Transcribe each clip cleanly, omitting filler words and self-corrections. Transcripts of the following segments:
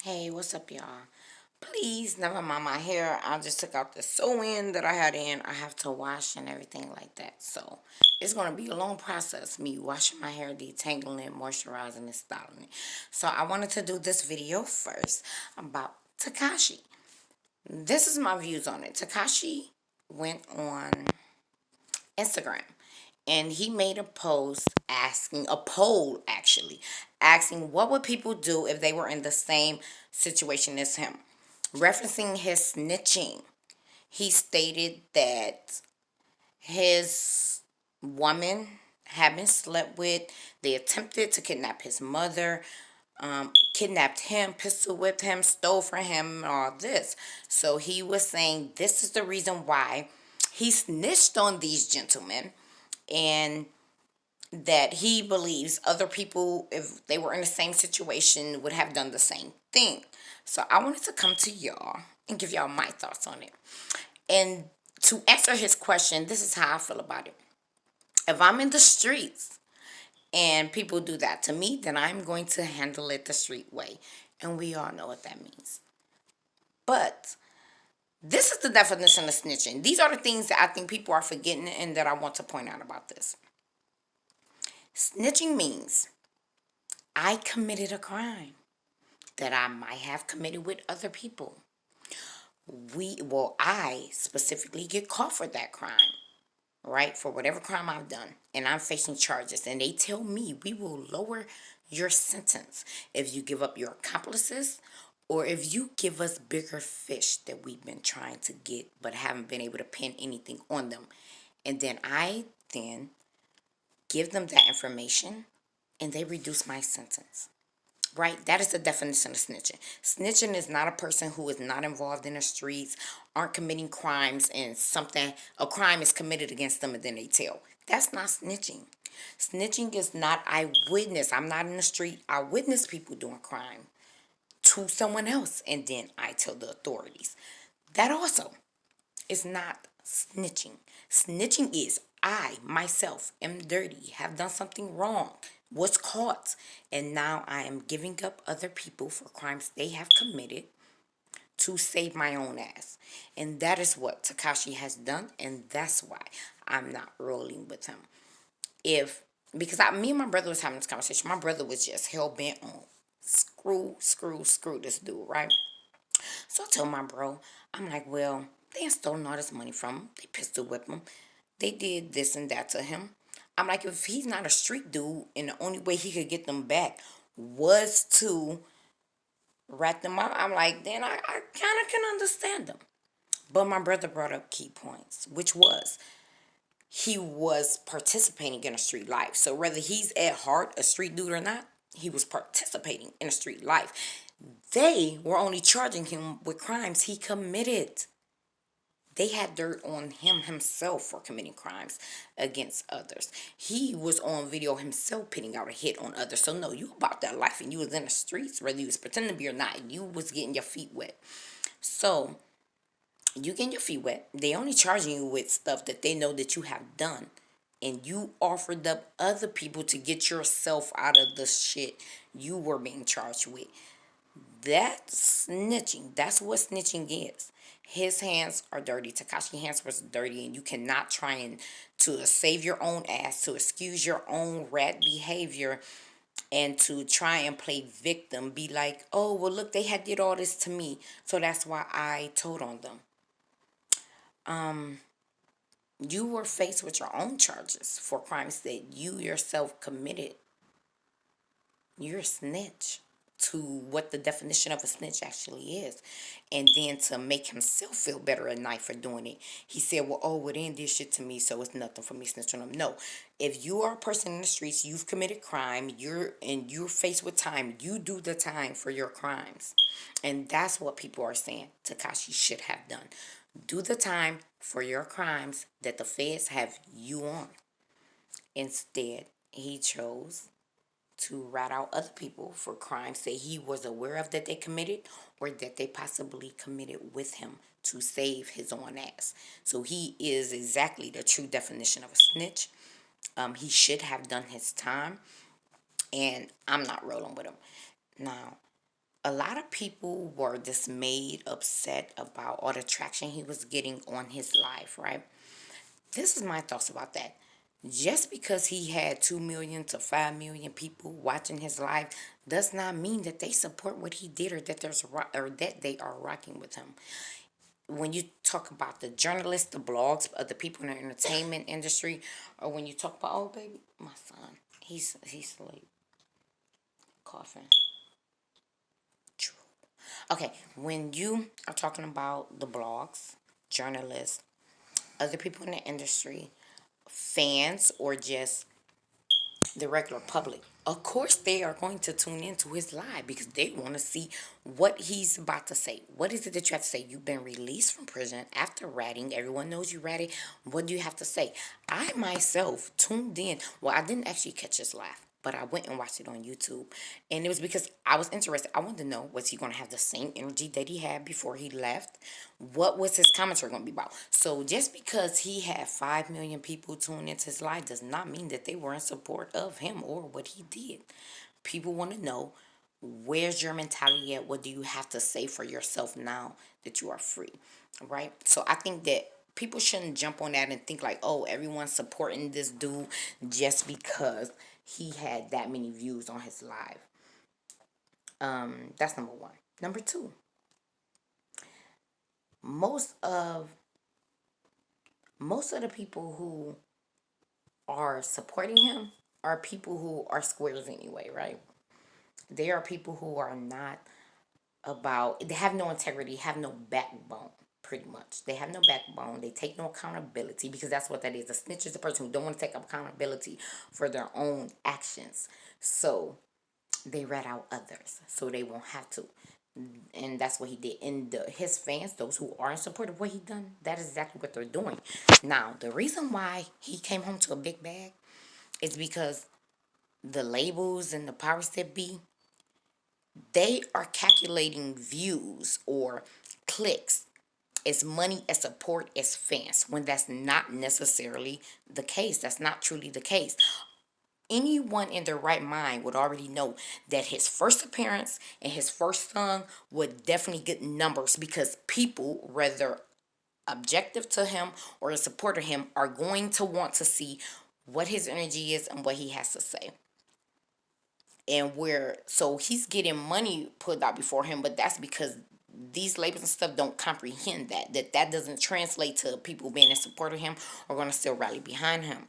Hey, what's up, y'all? Please never mind my hair. I just took out the sew-in that I had in. I have to wash and everything like that. So it's gonna be a long process. Me washing my hair, detangling it, moisturizing and styling it. So I wanted to do this video first about Tekashi. This is my views on it. Tekashi went on Instagram and he made a post asking a poll actually asking what would people do if they were in the same situation as him, referencing his snitching. He stated that his woman had been slept with. They attempted to kidnap his mother, kidnapped him, pistol whipped him, stole from him, and all this. So he was saying this is the reason why he snitched on these gentlemen, and that he believes other people, if they were in the same situation, would have done the same thing. So I wanted to come to y'all and give y'all my thoughts on it. And to answer his question, this is how I feel about it. If I'm in the streets and people do that to me, then I'm going to handle it the street way. And we all know what that means. But this is the definition of snitching. These are the things that I think people are forgetting and that I want to point out about this. Snitching means I committed a crime that I might have committed with other people. I specifically get caught for that crime, right? For whatever crime I've done, and I'm facing charges, and they tell me we will lower your sentence if you give up your accomplices or if you give us bigger fish that we've been trying to get but haven't been able to pin anything on them. And then I then give them that information and they reduce my sentence. Right? That is the definition of snitching. Snitching is not a person who is not involved in the streets, aren't committing crimes, and a crime is committed against them and then they tell. That's not snitching. Snitching is not I witness. I'm not in the street. I witness people doing crime to someone else and then I tell the authorities. That also is not snitching. Snitching is I, myself, am dirty, have done something wrong, was caught, and now I am giving up other people for crimes they have committed to save my own ass. And that is what Tekashi has done, and that's why I'm not rolling with him. If because me and my brother was having this conversation, my brother was just hell bent on screw this dude, right? So I told my bro, I'm like, well, they ain't stolen all this money from him. They pistol whipped him. They did this and that to him. I'm like, if he's not a street dude and the only way he could get them back was to rat them out, I'm like, then I kind of can understand them. But my brother brought up key points, which was he was participating in a street life. So whether he's at heart a street dude or not, he was participating in a street life. They were only charging him with crimes he committed. They had dirt on him himself for committing crimes against others. He was on video himself putting out a hit on others. So no, you about that life and you was in the streets, whether you was pretending to be or not. You was getting your feet wet. So you getting your feet wet. They only charging you with stuff that they know that you have done. And you offered up other people to get yourself out of the shit you were being charged with. That's snitching. That's what snitching is. His hands are dirty. Tekashi's hands was dirty, and you cannot try and to save your own ass, to excuse your own rat behavior, and to try and play victim. Be like, oh well, look, they had did all this to me, so that's why I told on them. You were faced with your own charges for crimes that you yourself committed. You're a snitch to what the definition of a snitch actually is. And then to make himself feel better at night for doing it, he said, well, oh, well, they didn't do shit to me, so it's nothing for me snitching on them. No. If you are a person in the streets, you've committed crime, you're faced with time, you do the time for your crimes. And that's what people are saying Tekashi should have done. Do the time for your crimes that the feds have you on. Instead, he chose to rat out other people for crimes that he was aware of that they committed or that they possibly committed with him to save his own ass. So he is exactly the true definition of a snitch. He should have done his time, and I'm not rolling with him. Now, A lot of people were dismayed, upset about all the traction he was getting on his life, right? This is my thoughts about that. Just because he had 2 million to 5 million people watching his life does not mean that they support what he did, or that or that they are rocking with him. When you talk about the journalists, the blogs, the people in the entertainment industry, or when you talk about, oh baby, my son, he's like coughing. True. Okay, when you are talking about the blogs, journalists, other people in the industry, fans, or just the regular public, of course they are going to tune into his live because they want to see what he's about to say. What is it that you have to say? You've been released from prison after ratting. Everyone knows you ratted. What do you have to say? I myself tuned in. Well, I didn't actually catch his live, but I went and watched it on YouTube. And it was because I was interested. I wanted to know, was he going to have the same energy that he had before he left? What was his commentary going to be about? So just because he had 5 million people tune into his live does not mean that they were in support of him or what he did. People want to know, where's your mentality at? What do you have to say for yourself now that you are free? Right? So I think that people shouldn't jump on that and think like, oh, everyone's supporting this dude just because he had that many views on his live. That's number one. Number two, most of most of the people who are supporting him are people who are squares anyway, right? They are people who are not about, they have no integrity, have no backbone, pretty much. They have no backbone. They take no accountability, because that's what that is. A snitch is a person who don't want to take accountability for their own actions. So they rat out others so they won't have to. And that's what he did. And his fans, those who are in support of what he done, that is exactly what they're doing. Now, the reason why he came home to a big bag is because the labels and the powers that be, they are calculating views or clicks as money, as support, as fans, when that's not necessarily the case. That's not truly the case. Anyone in their right mind would already know that his first appearance and his first song would definitely get numbers, because people, whether objective to him or a supporter of him, are going to want to see what his energy is and what he has to say. And where, so he's getting money put out before him, but that's because these labels and stuff don't comprehend that doesn't translate to people being in support of him or going to still rally behind him.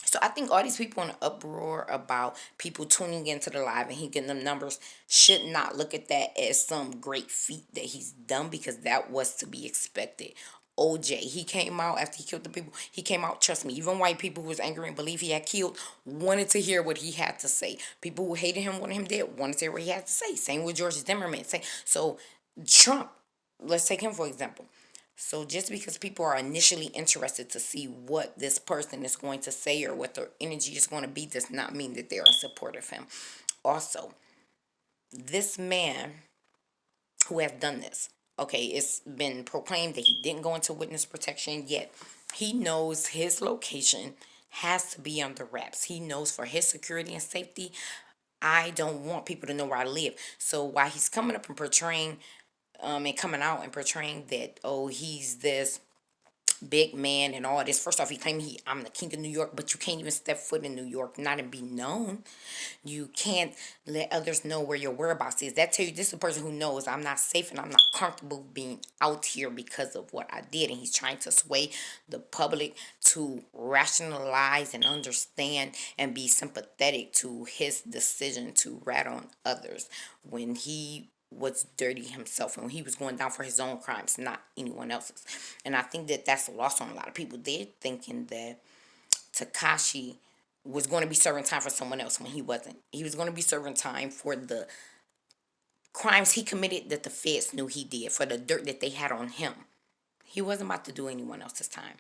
So I think all these people in an uproar about people tuning into the live and he getting them numbers should not look at that as some great feat that he's done, because that was to be expected. OJ, he came out after he killed the people. He came out, trust me, even white people who was angry and believe he had killed wanted to hear what he had to say. People who hated him, wanted him dead, wanted to hear what he had to say. Same with George Zimmerman. So Trump, let's take him for example. So just because people are initially interested to see what this person is going to say or what their energy is going to be, does not mean that they are in support of him. Also, this man who has done this, okay, it's been proclaimed that he didn't go into witness protection, yet he knows his location has to be under wraps. He knows for his security and safety, I don't want people to know where I live. So while he's coming up and portraying, and coming out and portraying that, oh, he's this big man and all this. First off, he claimed I'm the king of New York, but you can't even step foot in New York, not and be known. You can't let others know where your whereabouts is. That tell you this is a person who knows I'm not safe and I'm not comfortable being out here because of what I did. And he's trying to sway the public to rationalize and understand and be sympathetic to his decision to rat on others when he was dirty himself and when he was going down for his own crimes, not anyone else's. And I think that that's lost on a lot of people. They're thinking that Tekashi was going to be serving time for someone else when he wasn't. He was going to be serving time for the crimes he committed that the feds knew he did, for the dirt that they had on him. He wasn't about to do anyone else's time.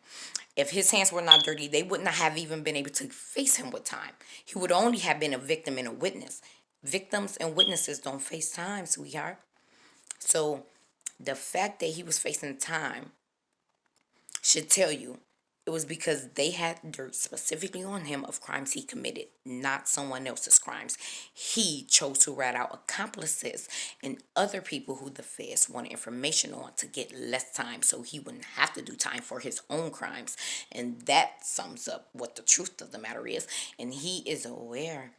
If his hands were not dirty, they would not have even been able to face him with time. He would only have been a victim and a witness. Victims and witnesses don't face time, sweetheart. So the fact that he was facing time should tell you It was because they had dirt specifically on him of crimes he committed, not someone else's crimes. He chose to rat out accomplices and other people who the feds wanted information on to get less time so he wouldn't have to do time for his own crimes. And that sums up what the truth of the matter is. And he is aware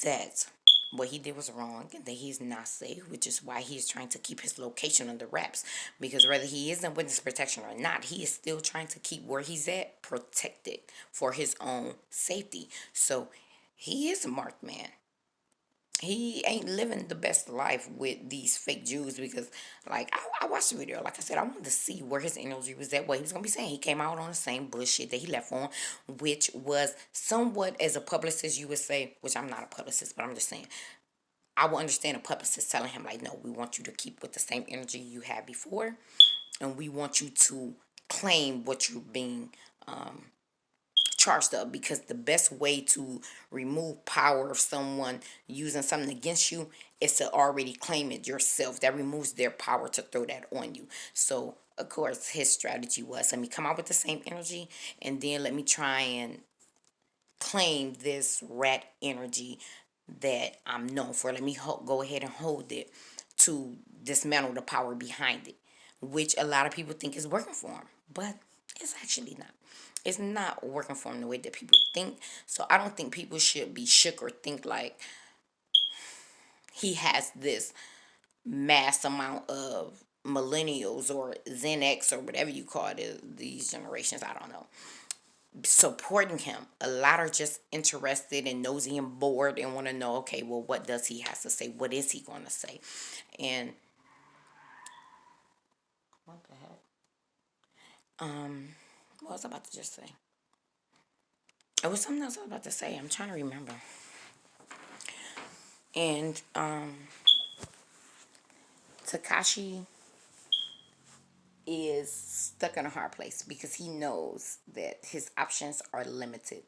that what he did was wrong and that he's not safe, which is why he's trying to keep his location under wraps. Because whether he is in witness protection or not, he is still trying to keep where he's at protected for his own safety. So he is a marked man. He ain't living the best life with these fake Jews because, like, I watched the video. Like I said, I wanted to see where his energy was at, what he was going to be saying. He came out on the same bullshit that he left on, which was somewhat, as a publicist, you would say, which I'm not a publicist, but I'm just saying, I will understand a publicist telling him, like, no, we want you to keep with the same energy you had before, and we want you to claim what you're being charged up, because the best way to remove power of someone using something against you is to already claim it yourself. That removes their power to throw that on you. So of course his strategy was, let me come out with the same energy and then let me try and claim this rat energy that I'm known for. Let me go ahead and hold it to dismantle the power behind it, which a lot of people think is working for him, but it's actually not. It's not working for him the way that people think. So I don't think people should be shook or think like he has this mass amount of millennials or Gen X or whatever you call it, these generations, I don't know, supporting him. A lot are just interested and nosy and bored and want to know, okay, well, what does he have to say? What is he going to say? And what the heck? What was I about to just say? It was something else I was about to say. I'm trying to remember. And Tekashi is stuck in a hard place because he knows that his options are limited.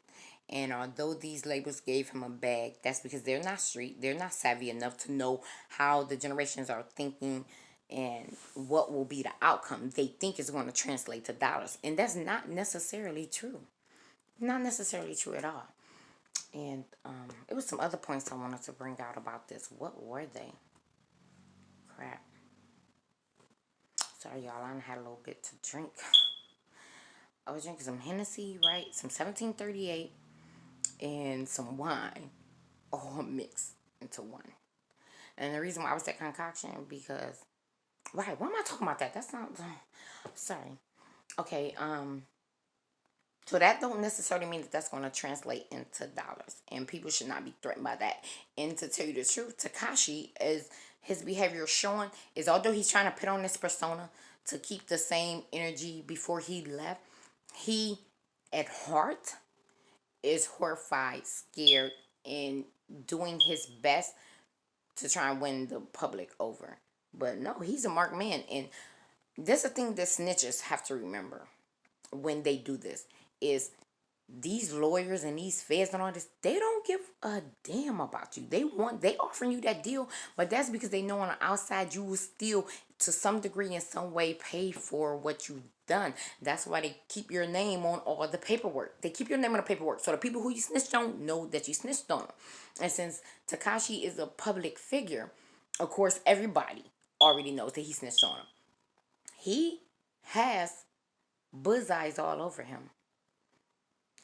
And although these labels gave him a bag, that's because they're not street, they're not savvy enough to know how the generations are thinking and what will be the outcome. They think is going to translate to dollars, and that's not necessarily true. Not necessarily true at all. And it was some other points I wanted to bring out about this. What were they? Crap. Sorry, y'all. I had a little bit to drink. I was drinking some Hennessy, right? Some 1738 and some wine, all mixed into one. And the reason why I was that concoction because, right? Why am I talking about that? That's not. Sorry. Okay. So that don't necessarily mean that that's going to translate into dollars, and people should not be threatened by that. And to tell you the truth, Tekashi, is his behavior showing, is although he's trying to put on this persona to keep the same energy before he left, he at heart is horrified, scared, and doing his best to try and win the public over. But no, he's a marked man, and that's the thing that snitches have to remember when they do this is these lawyers and these feds and all this, they don't give a damn about you. They offering you that deal, but that's because they know on the outside you will still, to some degree, in some way, pay for what you've done. That's why they keep your name on all the paperwork. They keep your name on the paperwork, so the people who you snitched on know that you snitched on them. And since Tekashi is a public figure, of course, everybody already knows that he snitched on him. He has bullseyes all over him.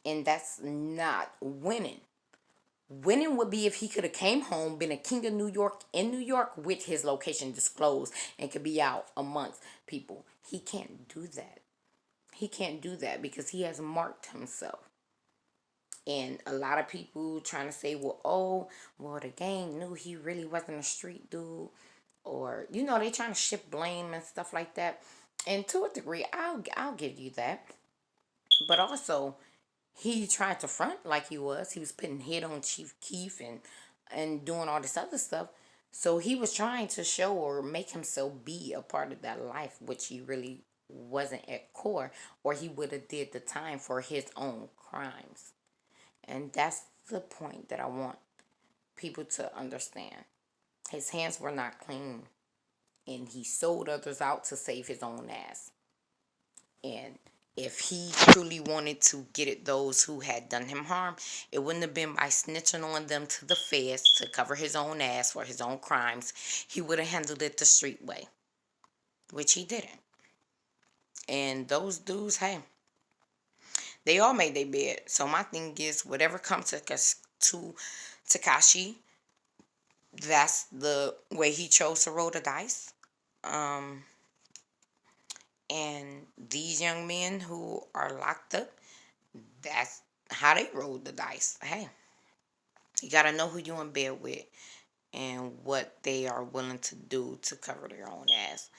And that's not winning. Winning would be if he could have came home, been a king of New York in New York with his location disclosed and could be out amongst people. He can't do that. He can't do that because he has marked himself. And a lot of people trying to say, well, the gang knew he really wasn't a street dude. Or, they trying to shift blame and stuff like that. And to a degree, I'll give you that. But also, he tried to front like he was. He was putting hit on Chief Keef and doing all this other stuff. So he was trying to show or make himself be a part of that life, which he really wasn't at core, or he would have did the time for his own crimes. And that's the point that I want people to understand. His hands were not clean, and he sold others out to save his own ass. And If he truly wanted to get at those who had done him harm, it wouldn't have been by snitching on them to the feds to cover his own ass for his own crimes. He would have handled it the street way, which he didn't. And those dudes, hey, they all made their bed. So my thing is, whatever comes to Tekashi, that's the way he chose to roll the dice. Um, and these young men who are locked up, that's how they rolled the dice. Hey, you gotta know who you in bed with and what they are willing to do to cover their own ass.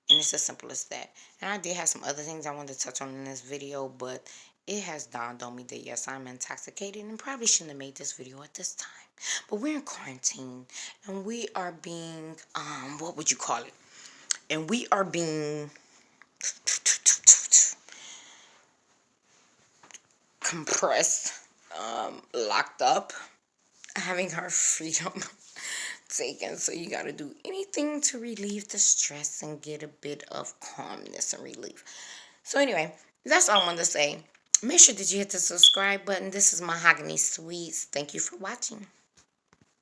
And it's as simple as that. And I did have some other things I wanted to touch on in this video, but it has dawned on me that yes, I'm intoxicated and probably shouldn't have made this video at this time. But we're in quarantine and we are being, what would you call it? And we are being compressed, locked up, having our freedom taken. So you got to do anything to relieve the stress and get a bit of calmness and relief. So anyway, that's all I wanted to say. Make sure that you hit the subscribe button. This is Mahogany Sweets. Thank you for watching.